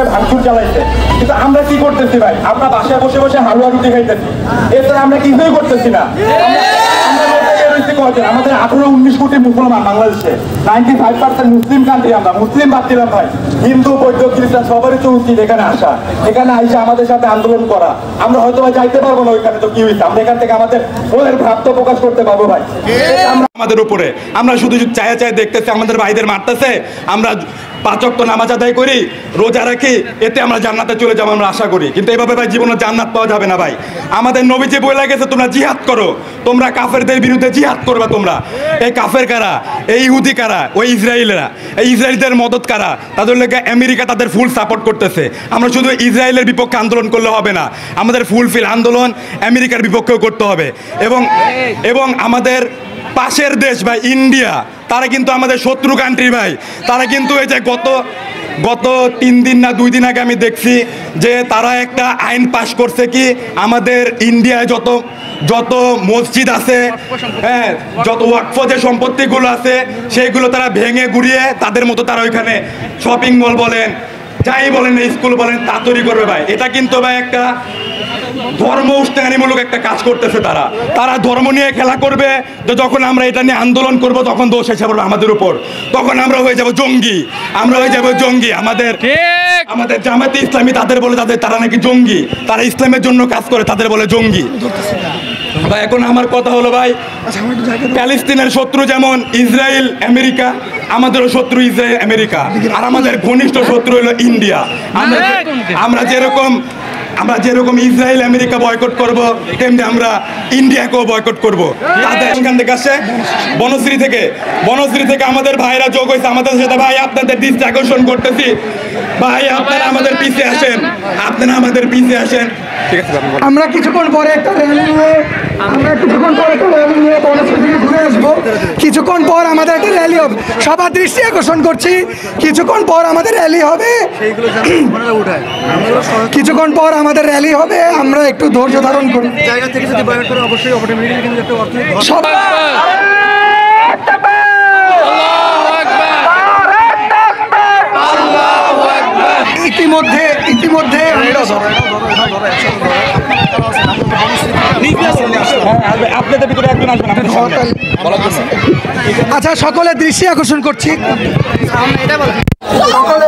জায়গায় ভাঙচুর চালাইছে, কিন্তু আমরা কি করতেছি ভাই? আমরা বাসায় বসে বসে হালুয়া রুটি খাইতেছি, এছাড়া আমরা কিছুই করতেছি না। আমাদের 18-19 কোটি মুসলমান বাংলাদেশে, 95% মুসলিম কান্ট্রি, আমরা মুসলিম বাদ দিলাম ভাই, হিন্দু বৌদ্ধ খ্রিস্টান সবারই তো উচিত এখানে আসা, এখানে আইসা আমাদের সাথে আন্দোলন করা। আমরা হয়তো ভাই যাইতে পারবো না ওইখানে, তো কি হয়েছে, আমরা এখান থেকে আমাদের ওদের ভাবতে প্রকাশ করতে পারবো ভাই। আমাদের উপরে আমরা শুধু চায়া চায় দেখতেছি আমাদের ভাইদের মারতেছে, আমরা 5 ওয়াক্ত নামাজ আদায় করি, রোজা রাখি, এতে আমরা জান্নাতে চলে যাবো আমরা আশা করি। কিন্তু এভাবে ভাই জীবনে জান্নাত পাওয়া যাবে না ভাই। আমাদের নবীজি বলে গেছে তোমরা জিহাদ করো, তোমরা কাফেরদের বিরুদ্ধে জিহাদ করবা। তোমরা এই কাফের কারা, এই ইহুদি কারা, ওই ইসরায়েলেরা, এই ইসরায়েলদের মদত কারা, তাদের লেগে আমেরিকা তাদের ফুল সাপোর্ট করতেছে। আমরা শুধু ইসরায়েলের বিপক্ষে আন্দোলন করলে হবে না, আমাদের ফুলফিল আন্দোলন আমেরিকার বিপক্ষেও করতে হবে। এবং আমাদের পাশের দেশ ভাই ইন্ডিয়া, তারা কিন্তু আমাদের শত্রু কান্ট্রি ভাই। তারা কিন্তু এই যে গত 3 দিন না 2 দিন আগে আমি দেখছি যে তারা একটা আইন পাশ করছে কি আমাদের ইন্ডিয়ায় যত মসজিদ আছে, হ্যাঁ, যত ওয়াকফ যে সম্পত্তিগুলো আছে সেইগুলো তারা ভেঙে গুড়িয়ে তাদের মতো তারা ওইখানে শপিং মল বলেন, যাই বলেন, স্কুল বলেন, তা তৈরি করবে ভাই। এটা কিন্তু ভাই একটা ধর্ম উস্কানিমূলক একটা কাজ করতেছে। তারা ধর্ম নিয়ে খেলা করবে, তো যখন আমরা এটা নিয়ে আন্দোলন করব তখন দোষ এসে পড়বে আমাদের উপর, তখন আমরা হয়ে যাব জঙ্গি, আমাদের জামাতে ইসলামী তাদের বলে তারা নাকি জঙ্গি, তারা ইসলামের জন্য কাজ করে, তাদের বলে জঙ্গি ভাই। এখন আমার কথা হলো ভাই, প্যালেস্তিনের শত্রু যেমন ইসরায়েল আমেরিকা, আমাদেরও শত্রু ইসরায়েল আমেরিকা, আর আমাদের ঘনিষ্ঠ শত্রু হলো ইন্ডিয়া। আমরা যেরকম ইসরায়েল আমেরিকা বয়কট করব, তেমনি আমরা ইন্ডিয়াকেও বয়কট করব। তাদের এখান থেকে আসে বনশ্রী থেকে আমাদের ভাইরা যোগ হয়েছে আমাদের সাথে। ভাই আপনাদের দৃষ্টি আকর্ষণ করতেছি, ভাই আপনারা আমাদের পিছিয়ে আসেন, ঠিক আছে। আমরা কিছুক্ষণ পরে একটা র্যালি নিয়ে বনশ্রী থেকে ঘুরে আসবো। কিছুক্ষণ পর আমাদের একটা র্যালি হবে, সবার দৃষ্টি আকর্ষণ করছি, কিছুক্ষণ পর আমাদের র্যালি হবে, আমরা একটু ধৈর্য ধারণ করি। জায়গা থেকে যদি বয়কট করে অবশ্যই অটোমেটিক্যালি কিন্তু একটা অর্থনৈতিক ইতিমধ্যে আপনাদের ভিতরে একজন আসবেন, আচ্ছা, সকলের দৃষ্টি আকর্ষণ করছি, সকলের